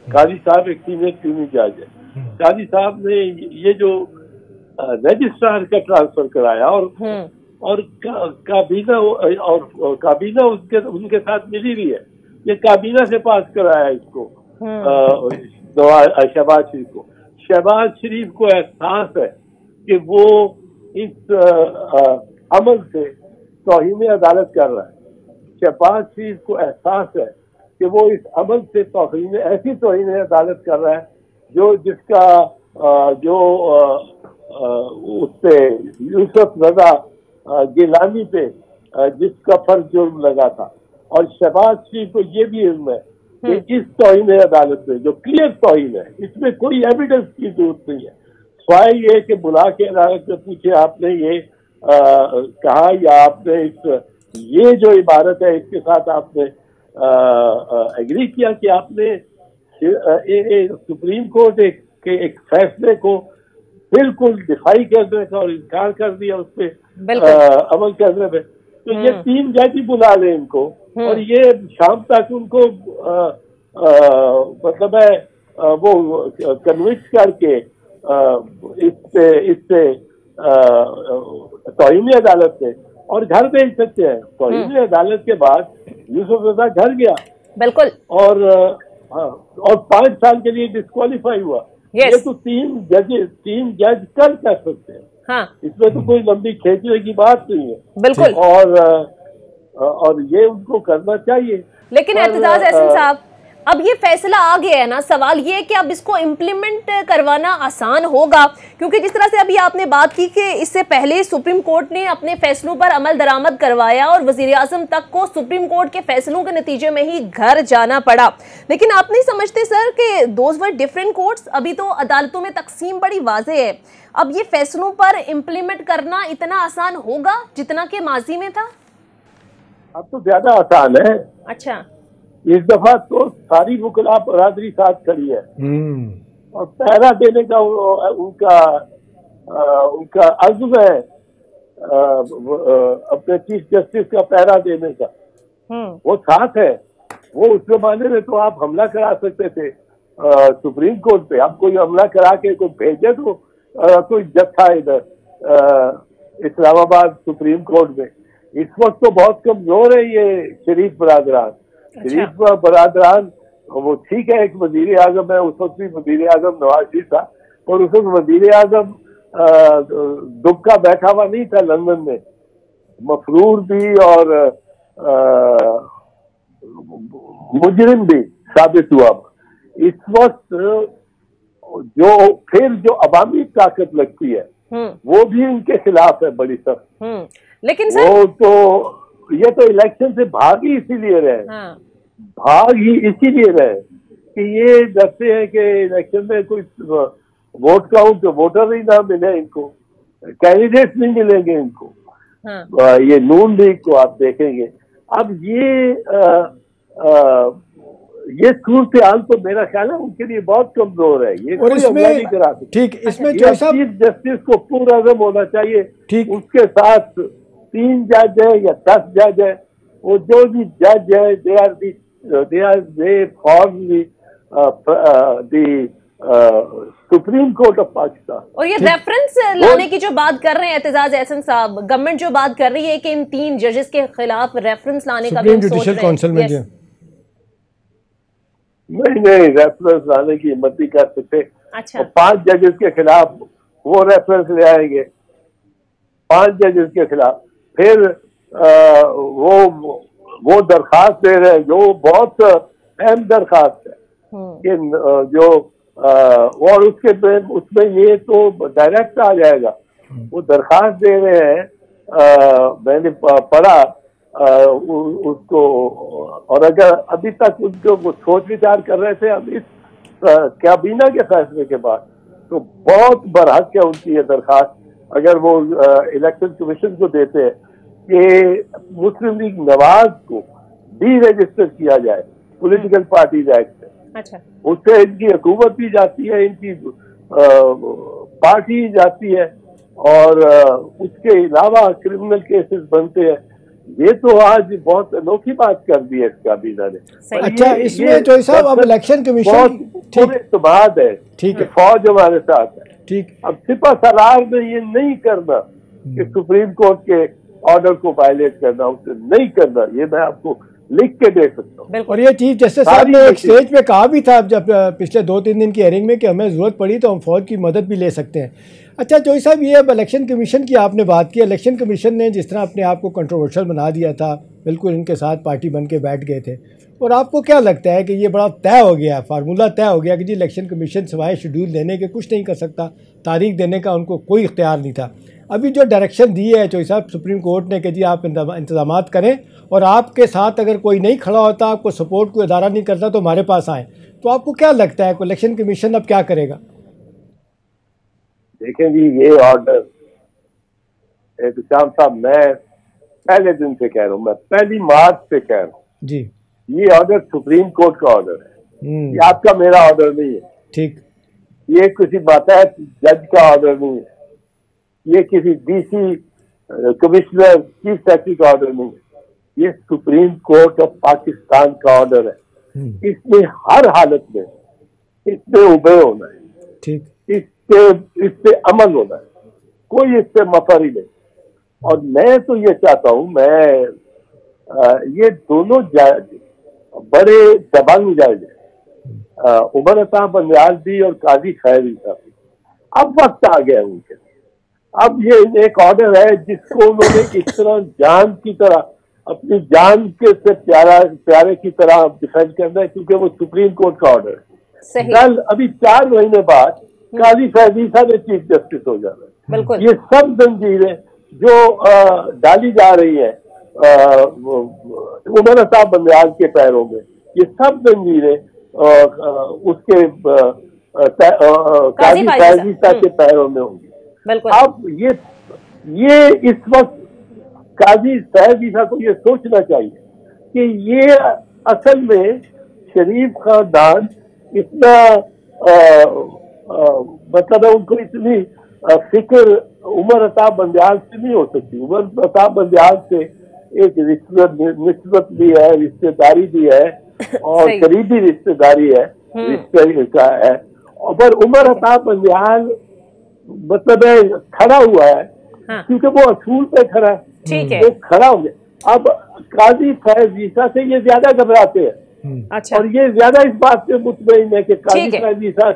काजी साहब एक senior criminal जज है। काजी साहब ने ये जो रजिस्ट्रार का ट्रांसफर कराया और काबीना और काबीना उनके साथ मिली हुई है, ये काबीना से पास कराया इसको शहबाज शरीफ को। शहबाज शरीफ को एहसास है कि वो इस अमल से तौहीन अदालत कर रहा है। शहबाज शरीफ को एहसास है कि वो इस अमल से ऐसी तौहीन अदालत कर रहा है जिसका उस पे यूसुफ रजा गिलानी पे जिसका फर्ज जुर्म लगा था। और शहबाज शरीफ को ये भी इल्म है कि इस तौहीन अदालत में जो क्लियर तौहीन है, इसमें कोई एविडेंस की जरूरत नहीं है, स्वाय ये कि बुला के अदालत में पूछे आपने ये कहा या आपने ये जो इबारत है इसके साथ आपने एग्री किया कि आपने सुप्रीम कोर्ट के एक फैसले को बिल्कुल डिफाई करने का और इनकार कर दिया उस पर अमल करने में। तो ये 3 जज ही बुला ले इनको और ये शाम तक उनको मतलब है वो कन्विंस करके इससे तौहीन अदालत से और घर भेज सकते हैं। तौहीन अदालत के बाद यूसुफ रजा घर गया बिल्कुल और 5 साल के लिए डिस्क्वालीफाई हुआ। ये तो 3 जज कल कर सकते हैं। हाँ। इसमें तो कोई लंबी खींचने की बात नहीं है बिल्कुल। और ये उनको करना चाहिए। लेकिन एतजाज एहसन साहब, अब ये फैसला आ गया है ना, सवाल ये है कि अब इसको इम्प्लीमेंट करवाना आसान होगा, क्योंकि जिस तरह से अभी आपने बात की कि इससे पहले सुप्रीम कोर्ट ने अपने फैसलों पर अमल दरामद करवाया और वजीर आज़म तक को सुप्रीम कोर्ट के फैसलों के नतीजे में ही घर जाना पड़ा। लेकिन आप नहीं समझते सर कि दोज वर डिफरेंट कोर्ट्स? अभी तो अदालतों में तकसीम बड़ी वाज़ेह है। अब ये फैसलों पर इम्प्लीमेंट करना इतना आसान होगा जितना कि माजी में था? अब तो ज्यादा आसान है। अच्छा, इस दफा तो सारी वकला बरादरी साथ खड़ी है और पहरा देने का उनका अज़्म है अपने चीफ जस्टिस का पहरा देने का, वो साथ है। वो उस जमाने में तो आप हमला करा सकते थे सुप्रीम कोर्ट पे, आप कोई हमला करा के कोई भेजे तो कोई जत्था इधर इस्लामाबाद सुप्रीम कोर्ट में। इस वक्त तो बहुत कमजोर है ये शरीफ बरादरान। शरीफ बरादरान वो ठीक है, एक वजीर आजम है, उस वक्त भी वजीर आजम नवाज शरीफ था और उस वक्त वजीर आजम दुबका बैठा हुआ नहीं था लंदन में, मफरूर भी और मुजरिम भी साबित हुआ। इस वक्त जो अवामी ताकत लगती है वो भी इनके खिलाफ है बड़ी सख्त। लेकिन सर वो तो ये तो इलेक्शन से भाग ही इसीलिए रहे, भाग ही इसीलिए रहे कि ये डरते हैं कि इलेक्शन में कोई वोट काउंट वोटर ही ना मिले इनको, कैंडिडेट नहीं मिलेंगे इनको। ये नून लीग को आप देखेंगे। अब ये सूरत हाल तो मेरा ख्याल है उनके लिए बहुत कमजोर है। ये कोई हमला नहीं करा सकता। ठीक, इसमें चीफ जस्टिस को पूरा आज़म होना चाहिए। ठीक, उसके साथ 3 जज है या 10 जज है, वो जो भी जज है they are from the supreme court of Pakistan. और ये रेफरेंस लाने की जो बात कर रहे हैं एतजाज एहसन साहब, गवर्नमेंट जो बात कर रही है कि इन 3 जजेस के खिलाफ रेफरेंस लाने का भी सोच रहे हैं। नहीं, रेफरेंस लाने की हिम्मत नहीं कर सकते। अच्छा। 5 जजेस के खिलाफ वो रेफरेंस ले आएंगे, 5 जजेस के खिलाफ। फिर वो दरखास्त दे रहे हैं जो बहुत अहम दरखास्त है कि जो और उसमें ये तो डायरेक्ट आ जाएगा। वो दरखास्त दे रहे हैं, मैंने पढ़ा उसको, और अगर अभी तक उनको वो सोच विचार कर रहे थे अब इस काबीना के फैसले के बाद, तो बहुत बरहक है उनकी ये दरखास्त। अगर वो इलेक्शन कमीशन को देते हैं कि मुस्लिम लीग नवाज को डी रजिस्टर किया जाए पॉलिटिकल पार्टीज एक्ट से। अच्छा। उससे इनकी हुकूमत भी जाती है, इनकी पार्टी जाती है और उसके अलावा क्रिमिनल केसेस बनते हैं। ये तो आज बहुत अनोखी बात कर दी है इस काबीना ने। अच्छा, इसमें जो साहब अब इलेक्शन कमीशन पूरे इत्तेमाद है, ठीक है, फौज हमारे साथ है। ठीक। अब सिपा सलार में ये नहीं करना कि सुप्रीम कोर्ट के ऑर्डर को वायलेट करना, उसे नहीं करना, ये मैं आपको लिख के दे सकता हूँ। और ये चीज जस्टिस साहब ने एक स्टेज पे कहा भी था जब पिछले 2-3 दिन की हेयरिंग में कि हमें जरूरत पड़ी तो हम फौज की मदद भी ले सकते हैं। अच्छा जोई साहब, ये अब इलेक्शन कमीशन की आपने बात की, इलेक्शन कमीशन ने जिस तरह अपने आप को कंट्रोवर्शियल बना दिया था, बिल्कुल इनके साथ पार्टी बन के बैठ गए थे, और आपको क्या लगता है कि ये बड़ा तय हो गया, फार्मूला तय हो गया कि जी इलेक्शन कमीशन सिवाय शेड्यूल देने के कुछ नहीं कर सकता, तारीख देने का उनको कोई इख्तियार नहीं था। अभी जो डायरेक्शन दी है जोई साहब सुप्रीम कोर्ट ने कि जी आप इंतजाम करें और आपके साथ अगर कोई नहीं खड़ा होता, आपको सपोर्ट कोई अदारा नहीं करता तो हमारे पास आए, तो आपको क्या लगता है इलेक्शन कमीशन अब क्या करेगा? देखें जी, ये ऑर्डर एहतशाम साहब मैं पहले दिन से कह रहा हूँ, मैं 1 मार्च से कह रहा हूँ जी, ये ऑर्डर सुप्रीम कोर्ट का ऑर्डर है, ये आपका मेरा ऑर्डर नहीं है। ठीक। ये किसी मातहत जज का ऑर्डर नहीं है, ये किसी डीसी कमिश्नर चीफ सेक्रेटरी का ऑर्डर नहीं है, ये सुप्रीम कोर्ट ऑफ पाकिस्तान का ऑर्डर है। इसमें हर हालत में इसमें उबे होना है, ठीक, इस पे अमल होना है, कोई इससे मफर ही नहीं। और मैं तो ये चाहता हूं, मैं ये दोनों जज बड़े दबंग जज हैं, उमर अता बंदयाल भी और काजी खैरी साहब, अब वक्त आ गया उनके। अब ये एक ऑर्डर है जिसको उन्होंने इस तरह जान की तरह, अपनी जान के से प्यारे की तरह डिफेंड करना है, क्योंकि वो सुप्रीम कोर्ट का ऑर्डर है। कल अभी 4 महीने बाद काजी फैजी साहब चीफ जस्टिस हो जाना है। ये सब जंजीरें जो डाली जा रही है उमर साहब बंदयाल के पैरों में, ये सब जंजीरें उसके काजी फैजी साहब के पैरों में होंगी। अब ये इस वक्त काजी फैजी साहब को ये सोचना चाहिए कि ये असल में शरीफ खानदान इतना मतलब उनको इतनी फिक्र उमर अता बंदयाल से नहीं हो सकती। उमर अता बंदयाल से एक निस्बत भी है, रिश्तेदारी भी है और करीबी रिश्तेदारी है, रिश्ते का है। और उमर अता बंदयाल मतलब है खड़ा हुआ है, क्योंकि वो असूल पे खड़ा है, ठीक है, वो खड़ा हो गया। अब काजी फैजीसा से ये ज्यादा घबराते हैं। अच्छा। और ये ज्यादा इस बात से मुतमईन है कि काजी फैजीसा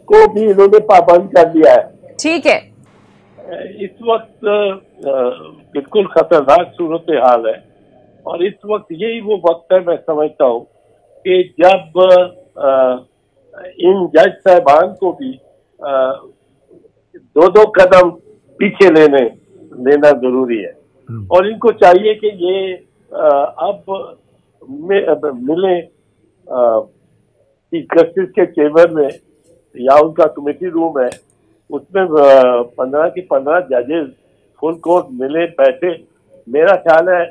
को भी इन्होंने पाबंद कर दिया है। ठीक है, इस वक्त बिल्कुल खतरनाक सूरत हाल है, और इस वक्त यही वो वक्त है, मैं समझता हूँ कि जब इन जज साहबान को भी 2-2 कदम पीछे लेना जरूरी है। और इनको चाहिए कि ये अब मिले चीफ जस्टिस के चेंबर में या उनका कमेटी रूम है, उसमें 15 के 15 जजेस फुल कोर्ट मिले बैठे। मेरा ख्याल है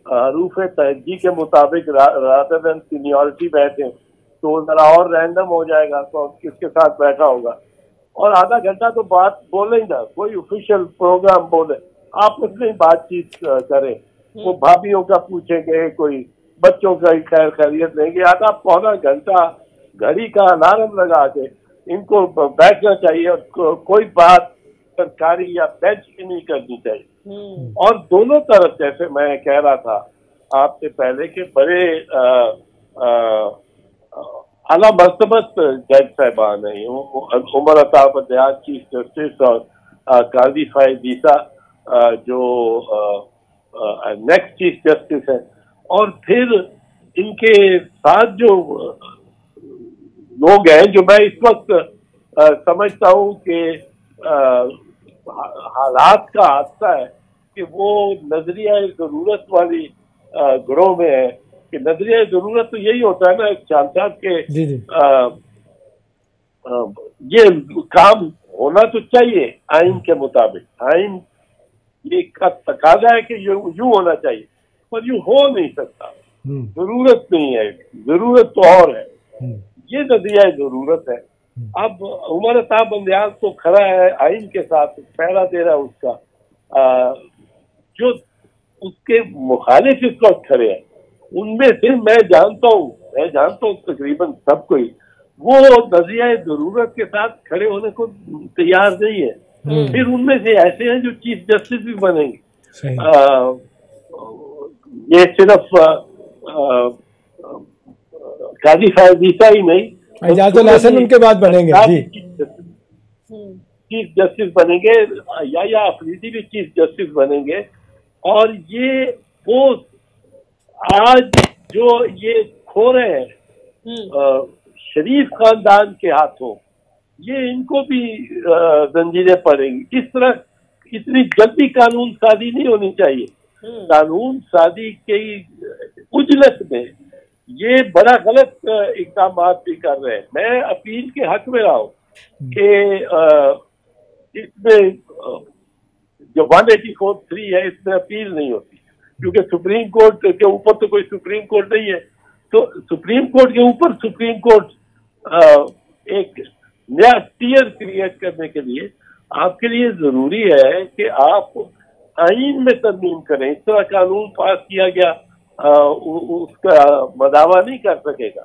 हरूफ तरजीह के मुताबिक रादर देन सीनियरिटी बैठे तो जरा और रैंडम हो जाएगा, तो किसके साथ बैठा होगा, और आधा घंटा तो बात बोले ही ना, कोई ऑफिशियल प्रोग्राम बोले, आप उसमें बातचीत करें। वो भाभीियों का पूछेंगे, कोई बच्चों का खैर खैरियत लेंगे, आधा पौना घंटा घड़ी का अलार्म लगा के इनको बैठना चाहिए और कोई बात सरकारी या बेंच की नहीं करनी चाहिए। और दोनों तरफ, जैसे मैं कह रहा था आपसे पहले के बड़े आला मर्तबत जज साहबान है, उमर अता बंदयाल चीफ जस्टिस और काजी फैजीसा जो नेक्स्ट चीफ जस्टिस है, और फिर इनके साथ जो लोग हैं जो मैं इस वक्त समझता हूँ कि हालात का हादसा है कि वो नजरिया जरूरत वाली ग्रोह में है। कि नजरिया जरूरत तो यही होता है ना साहब के ये काम होना तो चाहिए आइन के मुताबिक, आइन ये का तकाजा है कि यूं होना चाहिए, पर यूं हो नहीं सकता, जरूरत नहीं है, जरूरत तो और है, ये नजरिया जरूरत है। अब उमर अता बंदयाल तो खड़ा है आइन के साथ, पहरा दे रहा है उसका, जो उसके मुखालिफ इस वक्त खड़े हैं उनमें से मैं जानता हूँ तकरीबन सबको ही, वो नजरिया जरूरत के साथ खड़े होने को तैयार नहीं है। फिर उनमें से ऐसे हैं जो चीफ जस्टिस भी बनेंगे। ये सिर्फ काजी साहब ईसा ही नहीं, इजाजुल हसन उनके बाद बनेंगे जी, चीफ जस्टिस बनेंगे, या अफरीदी भी चीफ जस्टिस बनेंगे। और ये पोस्ट आज जो ये खो रहे हैं शरीफ खानदान के हाथों, ये इनको भी जंजीरें पड़ेंगी। इस तरह इतनी जल्दी कानून साजी नहीं होनी चाहिए। कानून साजी की उजलत में ये बड़ा गलत इकदाम भी कर रहे हैं। मैं अपील के हक में रहा हूँ कि इसमें जो 184(3) है इसमें अपील नहीं होती, क्योंकि सुप्रीम कोर्ट के ऊपर तो कोई सुप्रीम कोर्ट नहीं है। तो सुप्रीम कोर्ट के ऊपर सुप्रीम कोर्ट एक नया टीयर क्रिएट करने के लिए आपके लिए जरूरी है कि आप आईन में तरमीम करें। इस तरह कानून पास किया गया उसका मदावा नहीं कर सकेगा।